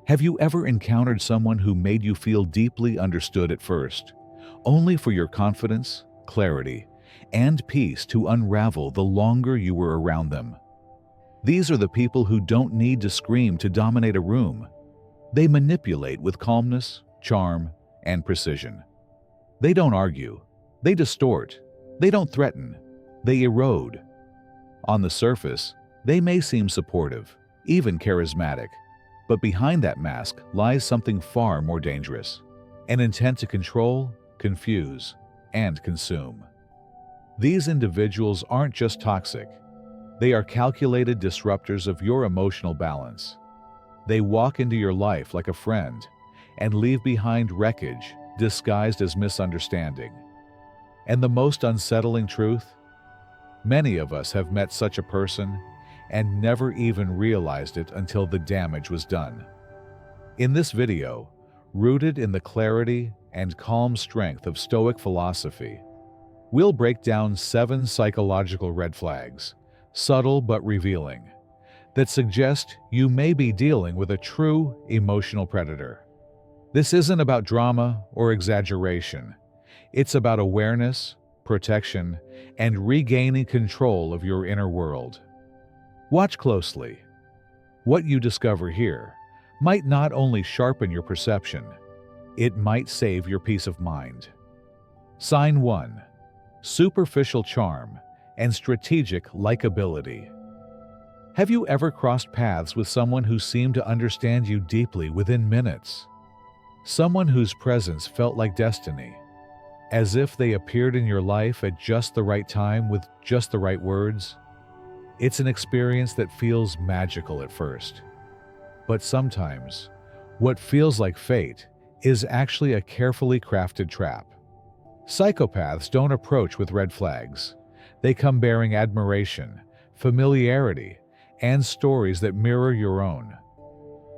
Have you ever encountered someone who made you feel deeply understood at first, only for your confidence, clarity, and peace to unravel the longer you were around them? These are the people who don't need to scream to dominate a room. They manipulate with calmness, charm, and precision. They don't argue. They distort. They don't threaten. They erode. On the surface, they may seem supportive, even charismatic, but behind that mask lies something far more dangerous: an intent to control, confuse, and consume. These individuals aren't just toxic. They are calculated disruptors of your emotional balance. They walk into your life like a friend and leave behind wreckage disguised as misunderstanding. And the most unsettling truth? Many of us have met such a person and never even realized it until the damage was done. In this video, rooted in the clarity and calm strength of Stoic philosophy, we'll break down 7 psychological red flags, subtle but revealing, that suggest you may be dealing with a true emotional predator. This isn't about drama or exaggeration. It's about awareness, protection, and regaining control of your inner world. Watch closely. What you discover here might not only sharpen your perception, it might save your peace of mind. Sign 1. Superficial charm and strategic likability. Have you ever crossed paths with someone who seemed to understand you deeply within minutes? Someone whose presence felt like destiny, as if they appeared in your life at just the right time with just the right words? It's an experience that feels magical at first. But sometimes, what feels like fate is actually a carefully crafted trap. Psychopaths don't approach with red flags. They come bearing admiration, familiarity, and stories that mirror your own.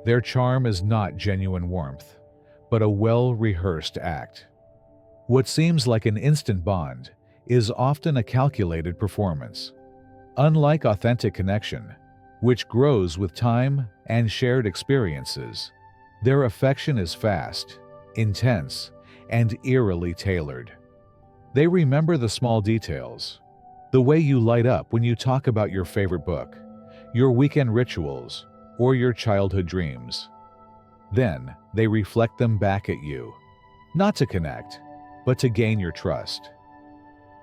Their charm is not genuine warmth, but a well-rehearsed act. What seems like an instant bond is often a calculated performance. Unlike authentic connection, which grows with time and shared experiences, their affection is fast, intense, and eerily tailored. They remember the small details, the way you light up when you talk about your favorite book, your weekend rituals, or your childhood dreams. Then they reflect them back at you, not to connect, but to gain your trust.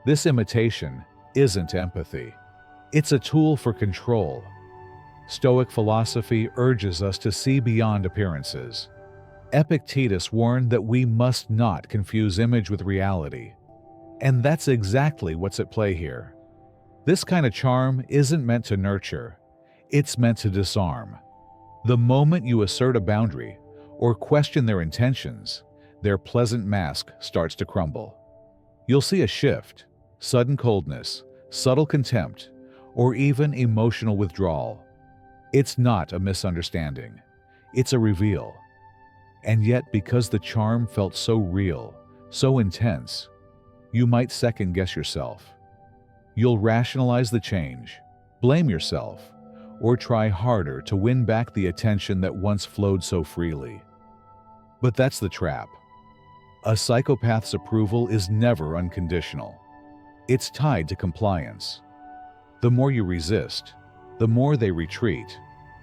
This imitation isn't empathy. It's a tool for control. Stoic philosophy urges us to see beyond appearances. Epictetus warned that we must not confuse image with reality. And that's exactly what's at play here. This kind of charm isn't meant to nurture. It's meant to disarm. The moment you assert a boundary or question their intentions, their pleasant mask starts to crumble. You'll see a shift, sudden coldness, subtle contempt, or even emotional withdrawal. It's not a misunderstanding. It's a reveal. And yet, because the charm felt so real, so intense, you might second-guess yourself. You'll rationalize the change, blame yourself, or try harder to win back the attention that once flowed so freely. But that's the trap. A psychopath's approval is never unconditional. It's tied to compliance. The more you resist, the more they retreat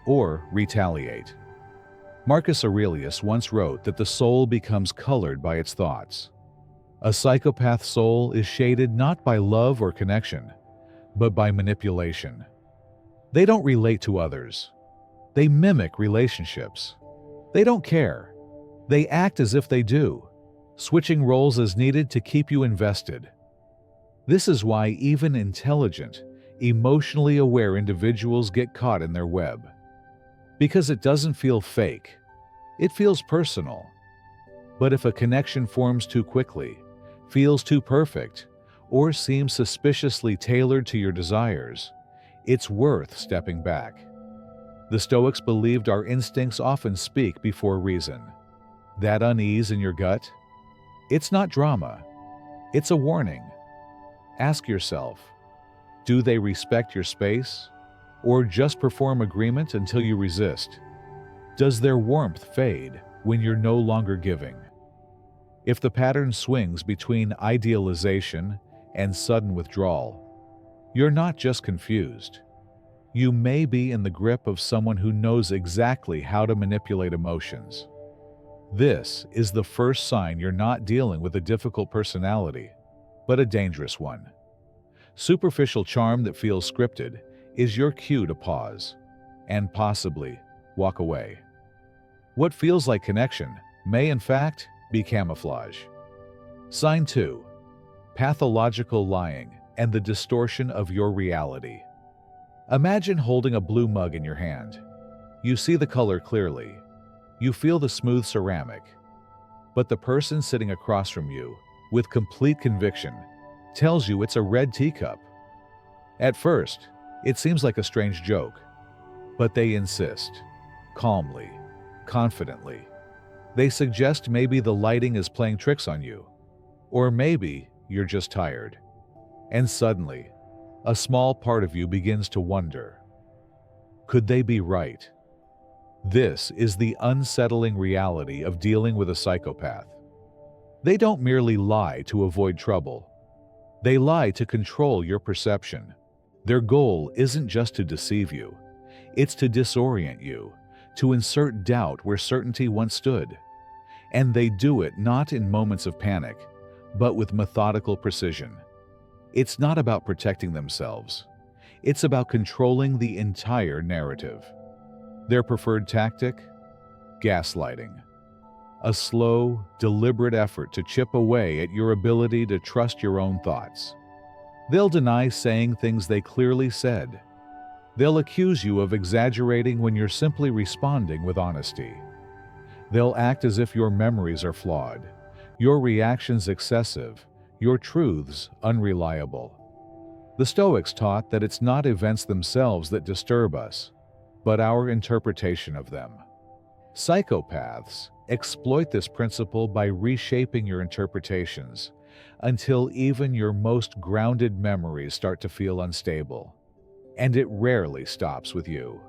or retaliate. Marcus Aurelius once wrote that the soul becomes colored by its thoughts. A psychopath's soul is shaded not by love or connection, but by manipulation. They don't relate to others. They mimic relationships. They don't care. They act as if they do, switching roles as needed to keep you invested. This is why even intelligent, emotionally aware individuals get caught in their web. Because it doesn't feel fake. It feels personal. But if a connection forms too quickly, feels too perfect, or seems suspiciously tailored to your desires, it's worth stepping back. The Stoics believed our instincts often speak before reason. That unease in your gut? It's not drama. It's a warning. Ask yourself, do they respect your space, or just perform agreement until you resist? Does their warmth fade when you're no longer giving? If the pattern swings between idealization and sudden withdrawal, you're not just confused. You may be in the grip of someone who knows exactly how to manipulate emotions. This is the first sign you're not dealing with a difficult personality, but a dangerous one. Superficial charm that feels scripted is your cue to pause and possibly walk away. What feels like connection may in fact be camouflage. Sign 2. Pathological lying and the distortion of your reality. Imagine holding a blue mug in your hand. You see the color clearly. You feel the smooth ceramic. But the person sitting across from you, with complete conviction, tells you it's a red teacup. At first, it seems like a strange joke, but they insist, calmly, confidently. They suggest maybe the lighting is playing tricks on you, or maybe you're just tired. And suddenly, a small part of you begins to wonder, could they be right? This is the unsettling reality of dealing with a psychopath. They don't merely lie to avoid trouble. They lie to control your perception. Their goal isn't just to deceive you. It's to disorient you, to insert doubt where certainty once stood. And they do it not in moments of panic, but with methodical precision. It's not about protecting themselves. It's about controlling the entire narrative. Their preferred tactic? Gaslighting. A slow, deliberate effort to chip away at your ability to trust your own thoughts. They'll deny saying things they clearly said. They'll accuse you of exaggerating when you're simply responding with honesty. They'll act as if your memories are flawed, your reactions excessive, your truths unreliable. The Stoics taught that it's not events themselves that disturb us, but our interpretation of them. Psychopaths exploit this principle by reshaping your interpretations until even your most grounded memories start to feel unstable. And it rarely stops with you.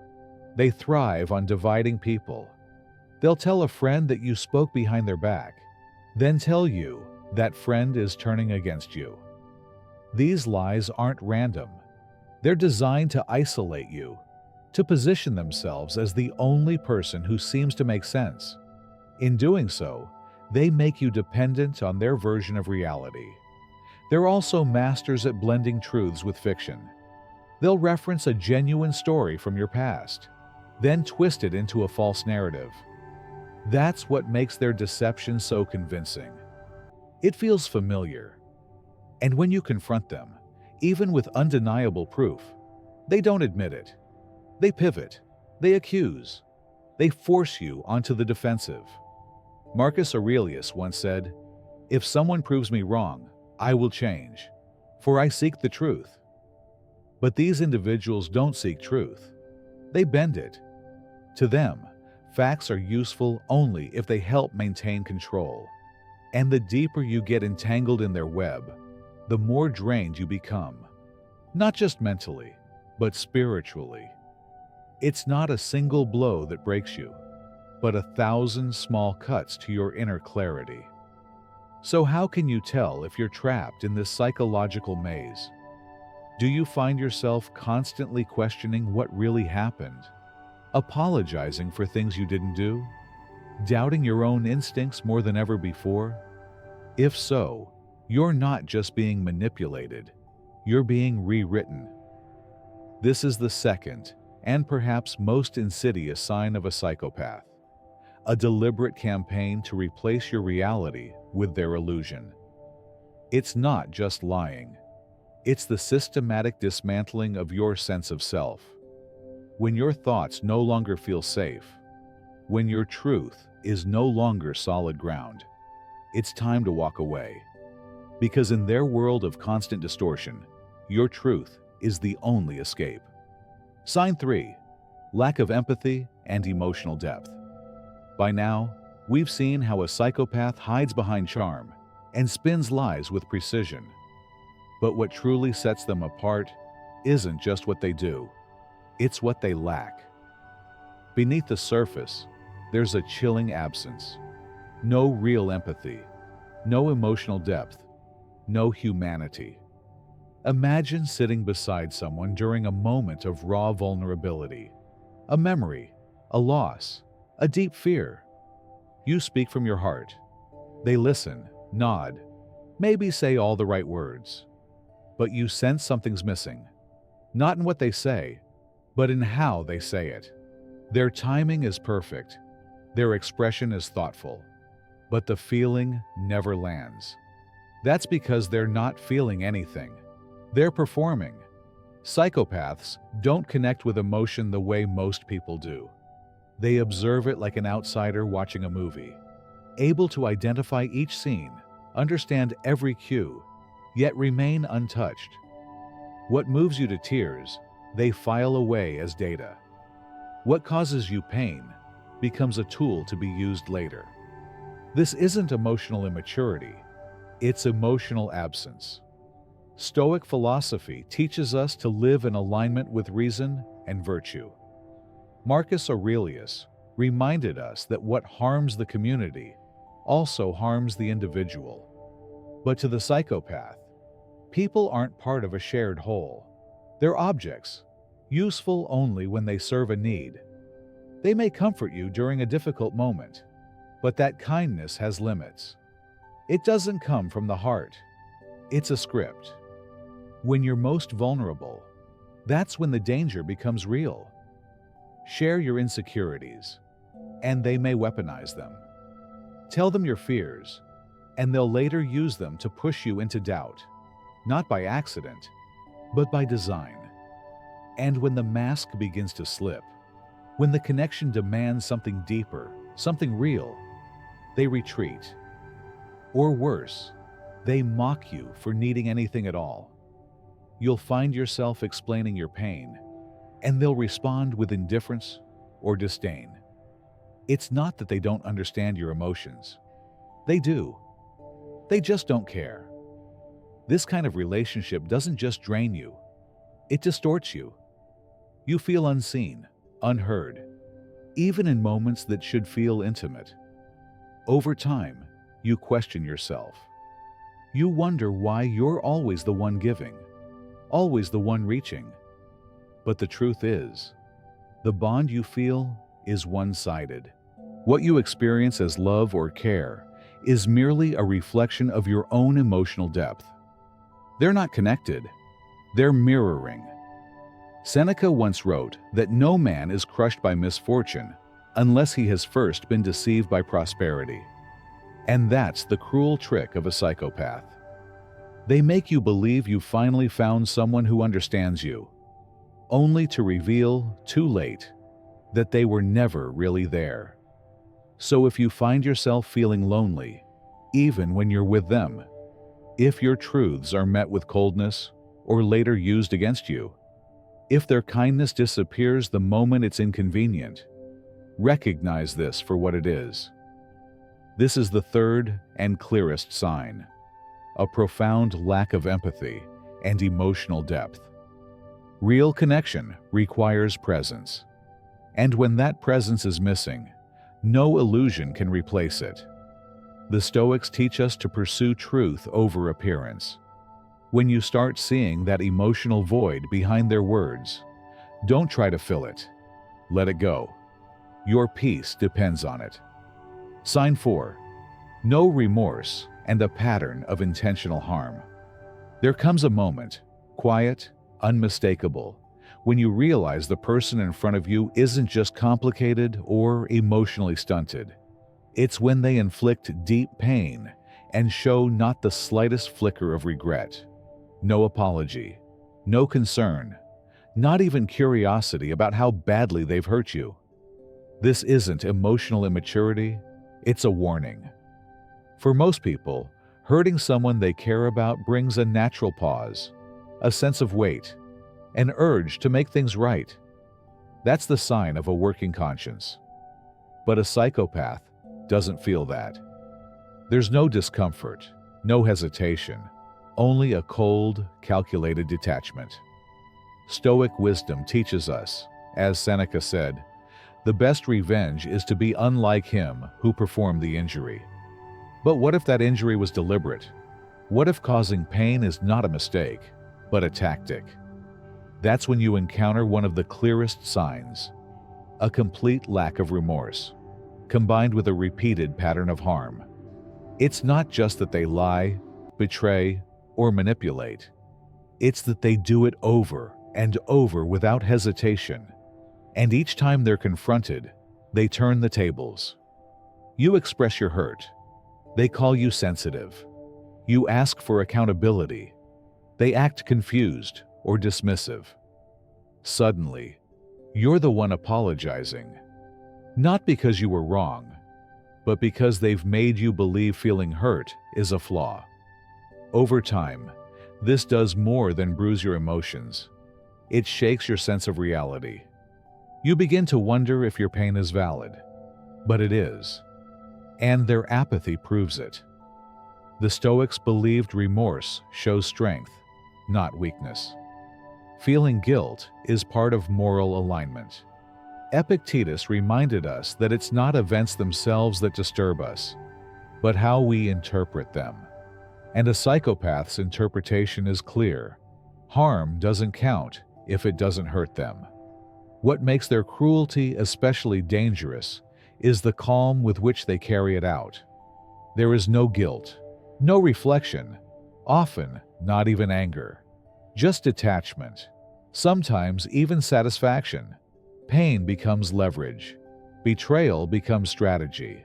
They thrive on dividing people. They'll tell a friend that you spoke behind their back, then tell you that friend is turning against you. These lies aren't random. They're designed to isolate you, to position themselves as the only person who seems to make sense. In doing so, they make you dependent on their version of reality. They're also masters at blending truths with fiction. They'll reference a genuine story from your past, then twist it into a false narrative. That's what makes their deception so convincing. It feels familiar. And when you confront them, even with undeniable proof, they don't admit it. They pivot. They accuse. They force you onto the defensive. Marcus Aurelius once said, "If someone proves me wrong, I will change, for I seek the truth." But these individuals don't seek truth. They bend it. To them, facts are useful only if they help maintain control. And the deeper you get entangled in their web, the more drained you become. Not just mentally, but spiritually. It's not a single blow that breaks you, but 1,000 small cuts to your inner clarity. So how can you tell if you're trapped in this psychological maze? Do you find yourself constantly questioning what really happened? Apologizing for things you didn't do? Doubting your own instincts more than ever before? If so, you're not just being manipulated, you're being rewritten. This is the second, and perhaps most insidious sign of a psychopath. A deliberate campaign to replace your reality with their illusion. It's not just lying. It's the systematic dismantling of your sense of self. When your thoughts no longer feel safe, when your truth is no longer solid ground, it's time to walk away. Because in their world of constant distortion, your truth is the only escape. Sign 3. Lack of empathy and emotional depth. By now, we've seen how a psychopath hides behind charm and spins lies with precision. But what truly sets them apart isn't just what they do, it's what they lack. Beneath the surface, there's a chilling absence. No real empathy, no emotional depth, no humanity. Imagine sitting beside someone during a moment of raw vulnerability, a memory, a loss, a deep fear. You speak from your heart. They listen, nod, maybe say all the right words. But you sense something's missing. Not in what they say, but in how they say it. Their timing is perfect. Their expression is thoughtful. But the feeling never lands. That's because they're not feeling anything. They're performing. Psychopaths don't connect with emotion the way most people do. They observe it like an outsider watching a movie, able to identify each scene, understand every cue, yet remain untouched. What moves you to tears, they file away as data. What causes you pain becomes a tool to be used later. This isn't emotional immaturity, it's emotional absence. Stoic philosophy teaches us to live in alignment with reason and virtue. Marcus Aurelius reminded us that what harms the community also harms the individual. But to the psychopath, people aren't part of a shared whole. They're objects, useful only when they serve a need. They may comfort you during a difficult moment, but that kindness has limits. It doesn't come from the heart. It's a script. When you're most vulnerable, that's when the danger becomes real. Share your insecurities, and they may weaponize them. Tell them your fears, and they'll later use them to push you into doubt, not by accident, but by design. And when the mask begins to slip, when the connection demands something deeper, something real, they retreat. Or worse, they mock you for needing anything at all. You'll find yourself explaining your pain, and they'll respond with indifference or disdain. It's not that they don't understand your emotions. They do. They just don't care. This kind of relationship doesn't just drain you, it distorts you. You feel unseen, unheard, even in moments that should feel intimate. Over time, you question yourself. You wonder why you're always the one giving, always the one reaching. But the truth is, the bond you feel is one-sided. What you experience as love or care is merely a reflection of your own emotional depth. They're not connected, they're mirroring. Seneca once wrote that no man is crushed by misfortune unless he has first been deceived by prosperity. And that's the cruel trick of a psychopath. They make you believe you finally found someone who understands you, only to reveal, too late, that they were never really there. So if you find yourself feeling lonely, even when you're with them, if your truths are met with coldness or later used against you, if their kindness disappears the moment it's inconvenient, recognize this for what it is. This is the third and clearest sign: a profound lack of empathy and emotional depth. Real connection requires presence, and when that presence is missing, no illusion can replace it. The Stoics teach us to pursue truth over appearance. When you start seeing that emotional void behind their words, don't try to fill it. Let it go. Your peace depends on it. Sign 4. No remorse and a pattern of intentional harm. There comes a moment, quiet, unmistakable, when you realize the person in front of you isn't just complicated or emotionally stunted. It's when they inflict deep pain and show not the slightest flicker of regret. No apology, no concern, not even curiosity about how badly they've hurt you. This isn't emotional immaturity, it's a warning. For most people, hurting someone they care about brings a natural pause, a sense of weight, an urge to make things right. That's the sign of a working conscience. But a psychopath doesn't feel that. There's no discomfort, no hesitation, only a cold, calculated detachment. Stoic wisdom teaches us, as Seneca said, The best revenge is to be unlike him who performed the injury. But what if that injury was deliberate? What if causing pain is not a mistake, but a tactic? That's when you encounter one of the clearest signs: a complete lack of remorse, combined with a repeated pattern of harm. It's not just that they lie, betray, or manipulate. It's that they do it over and over without hesitation. And each time they're confronted, they turn the tables. You express your hurt. They call you sensitive. You ask for accountability. They act confused or dismissive. Suddenly, you're the one apologizing. Not because you were wrong, but because they've made you believe feeling hurt is a flaw. Over time, this does more than bruise your emotions. It shakes your sense of reality. You begin to wonder if your pain is valid, but it is. And their apathy proves it. The Stoics believed remorse shows strength, not weakness. Feeling guilt is part of moral alignment. Epictetus reminded us that it's not events themselves that disturb us, but how we interpret them. And a psychopath's interpretation is clear. Harm doesn't count if it doesn't hurt them. What makes their cruelty especially dangerous is the calm with which they carry it out. There is no guilt, no reflection, often not even anger, just detachment, sometimes even satisfaction. Pain becomes leverage. Betrayal becomes strategy.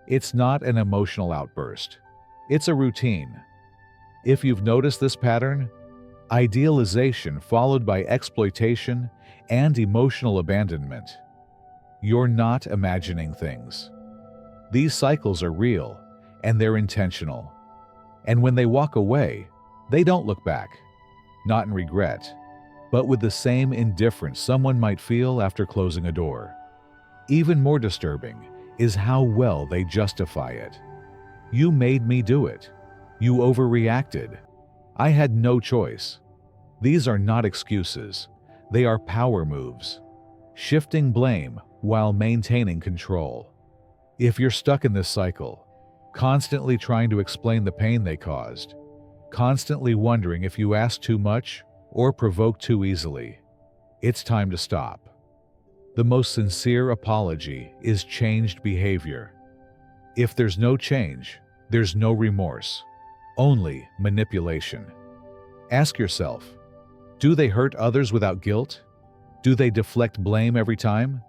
It's not an emotional outburst. It's a routine. If you've noticed this pattern, idealization followed by exploitation and emotional abandonment, you're not imagining things. These cycles are real, and they're intentional. And when they walk away, they don't look back, not in regret, but with the same indifference someone might feel after closing a door. Even more disturbing is how well they justify it. You made me do it. You overreacted. I had no choice. These are not excuses. They are power moves, shifting blame while maintaining control. If you're stuck in this cycle, constantly trying to explain the pain they caused, constantly wondering if you asked too much or provoked too easily, it's time to stop. The most sincere apology is changed behavior. If there's no change, there's no remorse, only manipulation. Ask yourself, do they hurt others without guilt? Do they deflect blame every time?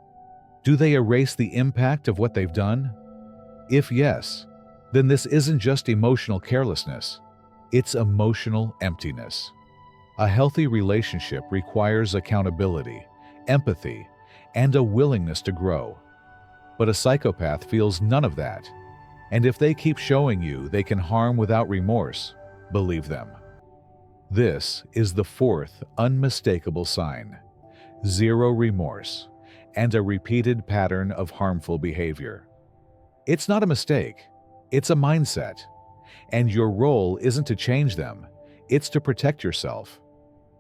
Do they erase the impact of what they've done? If yes, then this isn't just emotional carelessness, it's emotional emptiness. A healthy relationship requires accountability, empathy, and a willingness to grow. But a psychopath feels none of that. And if they keep showing you they can harm without remorse, believe them. This is the fourth unmistakable sign: zero remorse and a repeated pattern of harmful behavior. It's not a mistake, it's a mindset. And your role isn't to change them, it's to protect yourself.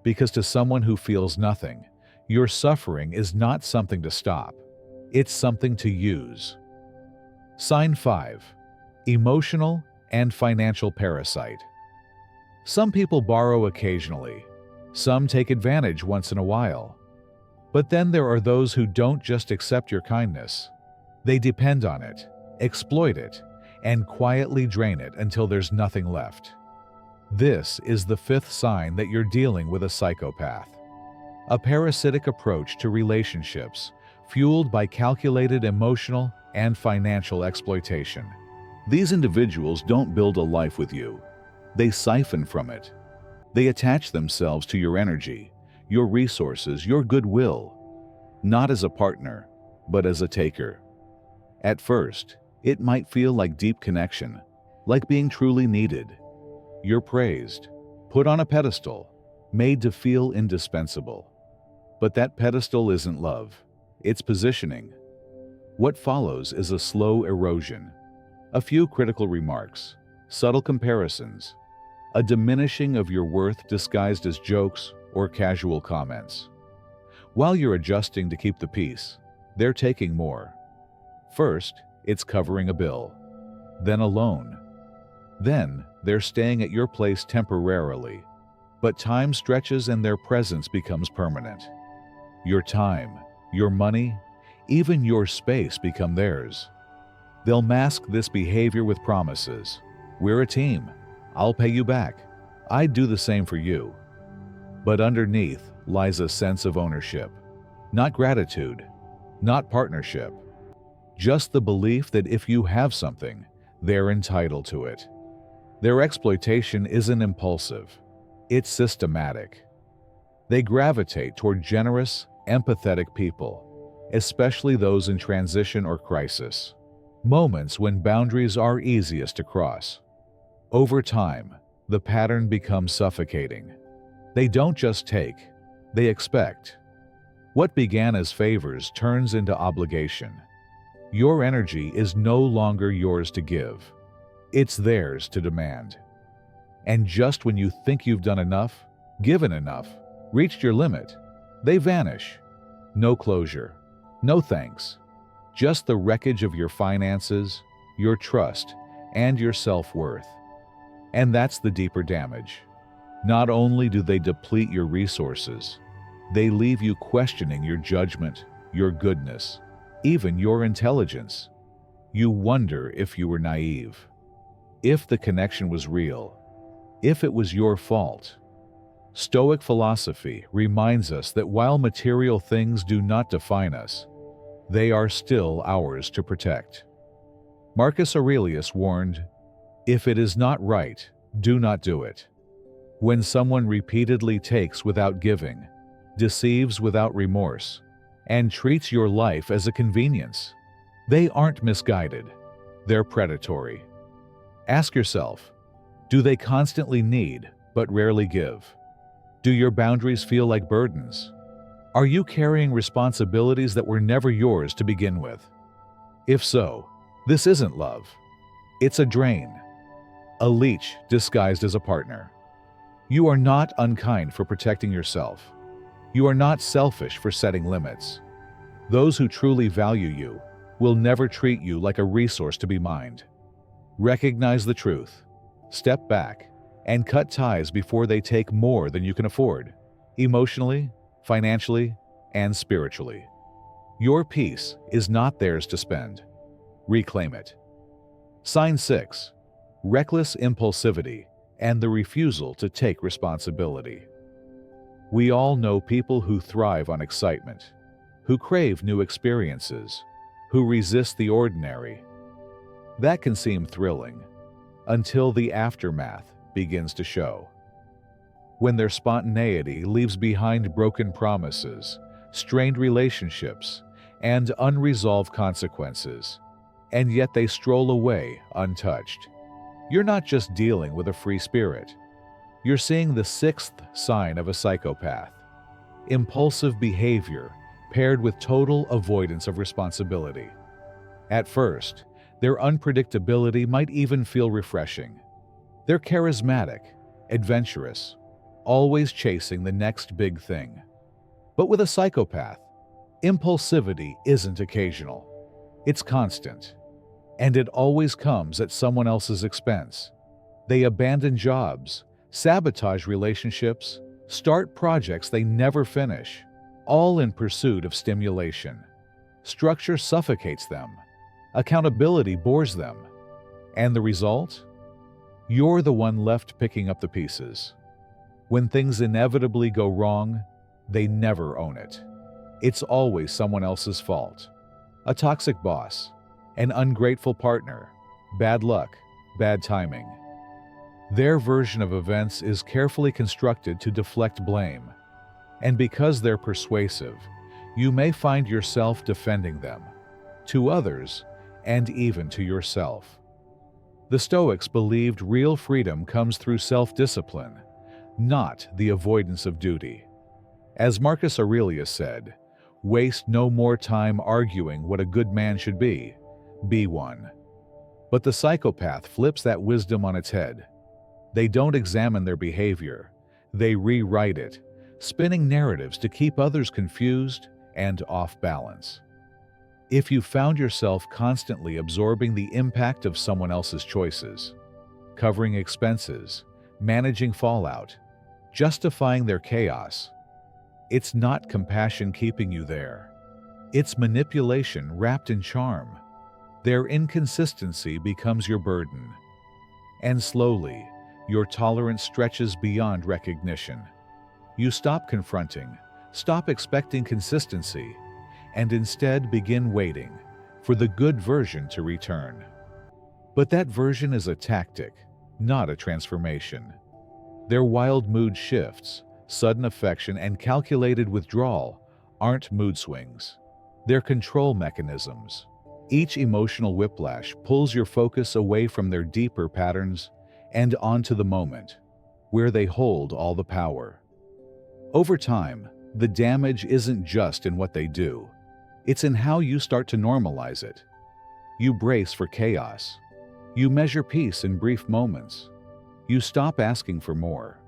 Because to someone who feels nothing, your suffering is not something to stop, it's something to use. Sign 5. Emotional and financial parasite. Some people borrow occasionally. Some take advantage once in a while. But then there are those who don't just accept your kindness. They depend on it, exploit it, and quietly drain it until there's nothing left. This is the fifth sign that you're dealing with a psychopath. A parasitic approach to relationships, fueled by calculated emotional and financial exploitation. These individuals don't build a life with you. They siphon from it. They attach themselves to your energy, your resources, your goodwill, not as a partner, but as a taker. At first, it might feel like deep connection, like being truly needed. You're praised, put on a pedestal, made to feel indispensable. But that pedestal isn't love, it's positioning. What follows is a slow erosion, a few critical remarks, subtle comparisons, a diminishing of your worth disguised as jokes or casual comments. While you're adjusting to keep the peace, they're taking more. First, it's covering a bill, then a loan. Then, they're staying at your place temporarily, but time stretches and their presence becomes permanent. Your time, your money, even your space become theirs. They'll mask this behavior with promises. We're a team. I'll pay you back. I'd do the same for you. But underneath lies a sense of ownership. Not gratitude, not partnership. Just the belief that if you have something, they're entitled to it. Their exploitation isn't impulsive. It's systematic. They gravitate toward generous, empathetic people, especially those in transition or crisis, moments when boundaries are easiest to cross. Over time, the pattern becomes suffocating. They don't just take, they expect. What began as favors turns into obligation. Your energy is no longer yours to give. It's theirs to demand. And just when you think you've done enough, given enough, reached your limit, they vanish. No closure, no thanks. Just the wreckage of your finances, your trust, and your self-worth. And that's the deeper damage. Not only do they deplete your resources, they leave you questioning your judgment, your goodness, even your intelligence. You wonder if you were naive, if the connection was real, if it was your fault. Stoic philosophy reminds us that while material things do not define us, they are still ours to protect. Marcus Aurelius warned, "If it is not right, do not do it." When someone repeatedly takes without giving, deceives without remorse, and treats your life as a convenience, they aren't misguided, they're predatory. Ask yourself, do they constantly need but rarely give? Do your boundaries feel like burdens? Are you carrying responsibilities that were never yours to begin with? If so, this isn't love. It's a drain, a leech disguised as a partner. You are not unkind for protecting yourself. You are not selfish for setting limits. Those who truly value you will never treat you like a resource to be mined. Recognize the truth, step back, and cut ties before they take more than you can afford, emotionally, financially, and spiritually. Your peace is not theirs to spend. Reclaim it. Sign 6. Reckless impulsivity and the refusal to take responsibility. We all know people who thrive on excitement, who crave new experiences, who resist the ordinary. That can seem thrilling until the aftermath begins to show. When their spontaneity leaves behind broken promises, strained relationships, and unresolved consequences, and yet they stroll away untouched. You're not just dealing with a free spirit. You're seeing the 6th sign of a psychopath: impulsive behavior paired with total avoidance of responsibility. At first, their unpredictability might even feel refreshing. They're charismatic, adventurous, always chasing the next big thing. But with a psychopath, impulsivity isn't occasional. It's constant. And it always comes at someone else's expense. They abandon jobs, sabotage relationships, start projects they never finish, all in pursuit of stimulation. Structure suffocates them. Accountability bores them. And the result? You're the one left picking up the pieces. When things inevitably go wrong, they never own it. It's always someone else's fault. A toxic boss, an ungrateful partner, bad luck, bad timing. Their version of events is carefully constructed to deflect blame. And because they're persuasive, you may find yourself defending them, to others, and even to yourself. The Stoics believed real freedom comes through self-discipline, not the avoidance of duty. As Marcus Aurelius said, "Waste no more time arguing what a good man should be one." But the psychopath flips that wisdom on its head. They don't examine their behavior, they rewrite it, spinning narratives to keep others confused and off balance. If you found yourself constantly absorbing the impact of someone else's choices, covering expenses, managing fallout, justifying their chaos, it's not compassion keeping you there. It's manipulation wrapped in charm. Their inconsistency becomes your burden. And slowly, your tolerance stretches beyond recognition. You stop confronting, stop expecting consistency, and instead begin waiting for the good version to return. But that version is a tactic, not a transformation. Their wild mood shifts, sudden affection, and calculated withdrawal aren't mood swings. They're control mechanisms. Each emotional whiplash pulls your focus away from their deeper patterns and onto the moment, where they hold all the power. Over time, the damage isn't just in what they do. It's in how you start to normalize it. You brace for chaos. You measure peace in brief moments. You stop asking for more.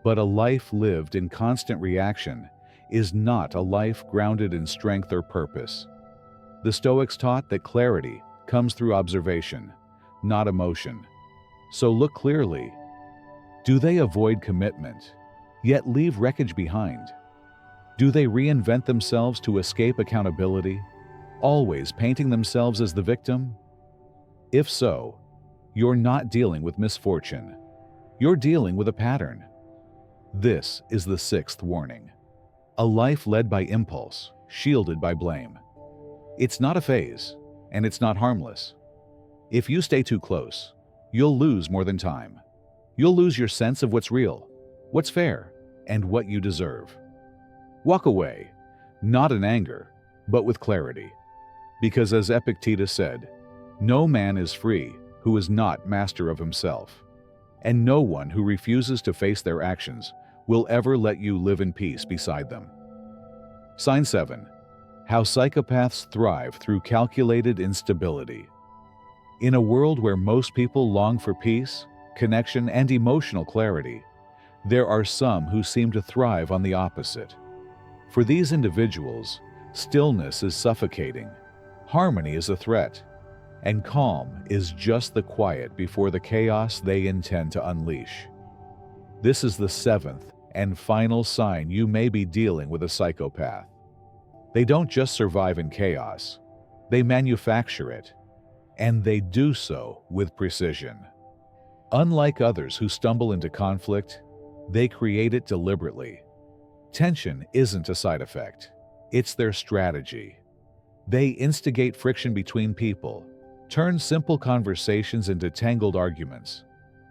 But a life lived in constant reaction is not a life grounded in strength or purpose. The Stoics taught that clarity comes through observation, not emotion. So look clearly. Do they avoid commitment, yet leave wreckage behind? Do they reinvent themselves to escape accountability, always painting themselves as the victim? If so, you're not dealing with misfortune. You're dealing with a pattern. This is the sixth warning. A life led by impulse, shielded by blame. It's not a phase, and it's not harmless. If you stay too close, you'll lose more than time. You'll lose your sense of what's real, what's fair, and what you deserve. Walk away, not in anger, but with clarity. Because as Epictetus said, no man is free who is not master of himself, and no one who refuses to face their actions will ever let you live in peace beside them. Sign 7. How psychopaths thrive through calculated instability. In a world where most people long for peace, connection, and emotional clarity, there are some who seem to thrive on the opposite. For these individuals, stillness is suffocating, harmony is a threat, and calm is just the quiet before the chaos they intend to unleash. This is the seventh and final sign you may be dealing with a psychopath. They don't just survive in chaos, they manufacture it, and they do so with precision. Unlike others who stumble into conflict, they create it deliberately. Tension isn't a side effect, it's their strategy. They instigate friction between people, turn simple conversations into tangled arguments,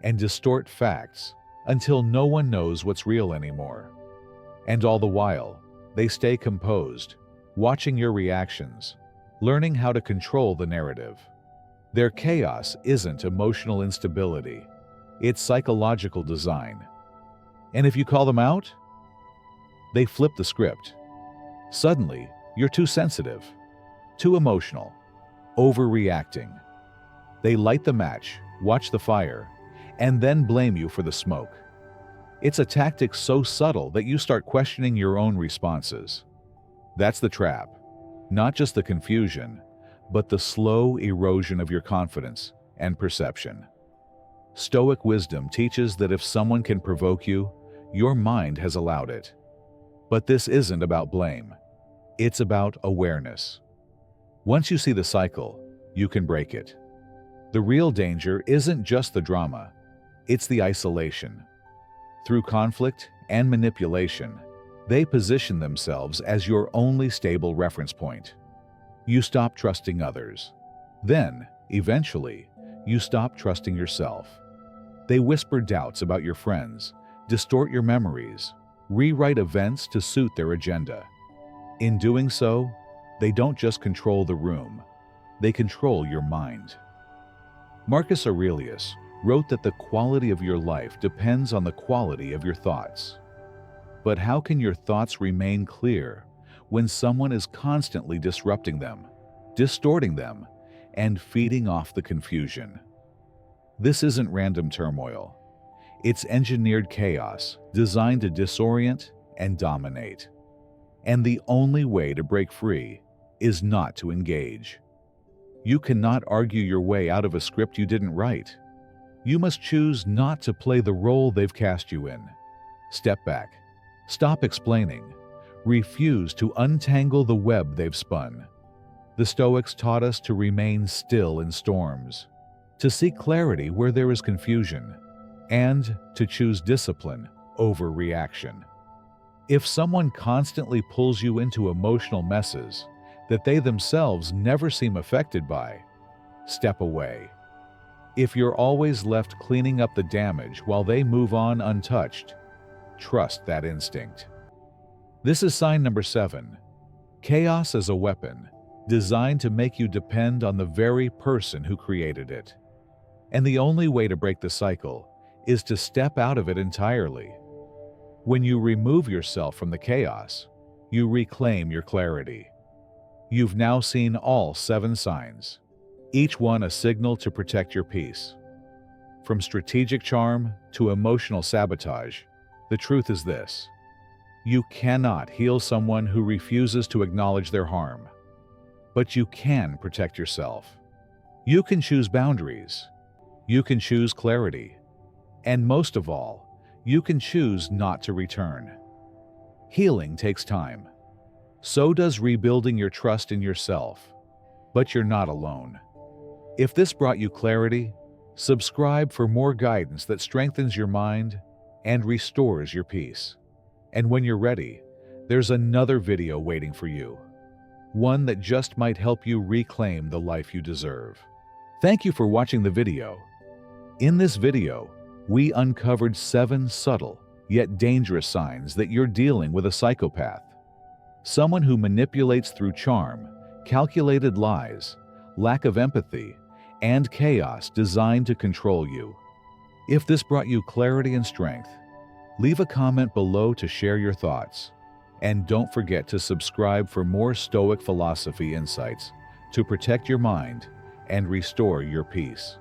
and distort facts until no one knows what's real anymore. And all the while, they stay composed, watching your reactions, learning how to control the narrative. Their chaos isn't emotional instability, it's psychological design. And if you call them out, they flip the script. Suddenly, you're too sensitive, too emotional, overreacting. They light the match, watch the fire, and then blame you for the smoke. It's a tactic so subtle that you start questioning your own responses. That's the trap. Not just the confusion, but the slow erosion of your confidence and perception. Stoic wisdom teaches that if someone can provoke you, your mind has allowed it. But this isn't about blame. It's about awareness. Once you see the cycle, you can break it. The real danger isn't just the drama, it's the isolation. Through conflict and manipulation, they position themselves as your only stable reference point. You stop trusting others. Then, eventually, you stop trusting yourself. They whisper doubts about your friends, distort your memories, rewrite events to suit their agenda. In doing so, they don't just control the room, they control your mind. Marcus Aurelius wrote that the quality of your life depends on the quality of your thoughts. But how can your thoughts remain clear when someone is constantly disrupting them, distorting them, and feeding off the confusion? This isn't random turmoil. It's engineered chaos designed to disorient and dominate. And the only way to break free is not to engage. You cannot argue your way out of a script you didn't write. You must choose not to play the role they've cast you in. Step back. Stop explaining. Refuse to untangle the web they've spun. The Stoics taught us to remain still in storms, to seek clarity where there is confusion, and to choose discipline over reaction. If someone constantly pulls you into emotional messes that they themselves never seem affected by, step away. If you're always left cleaning up the damage while they move on untouched, trust that instinct. This is sign number 7. Chaos as a weapon, designed to make you depend on the very person who created it. And the only way to break the cycle is to step out of it entirely. When you remove yourself from the chaos, you reclaim your clarity. You've now seen all 7 signs, each one a signal to protect your peace. From strategic charm to emotional sabotage, the truth is this: you cannot heal someone who refuses to acknowledge their harm. But you can protect yourself. You can choose boundaries. You can choose clarity. And most of all, you can choose not to return. Healing takes time. So does rebuilding your trust in yourself. But you're not alone. If this brought you clarity, subscribe for more guidance that strengthens your mind and restores your peace. And when you're ready, there's another video waiting for you. One that just might help you reclaim the life you deserve. Thank you for watching the video. In this video, we uncovered 7 subtle yet dangerous signs that you're dealing with a psychopath. Someone who manipulates through charm, calculated lies, lack of empathy, and chaos designed to control you. If this brought you clarity and strength, leave a comment below to share your thoughts. And don't forget to subscribe for more Stoic philosophy insights to protect your mind and restore your peace.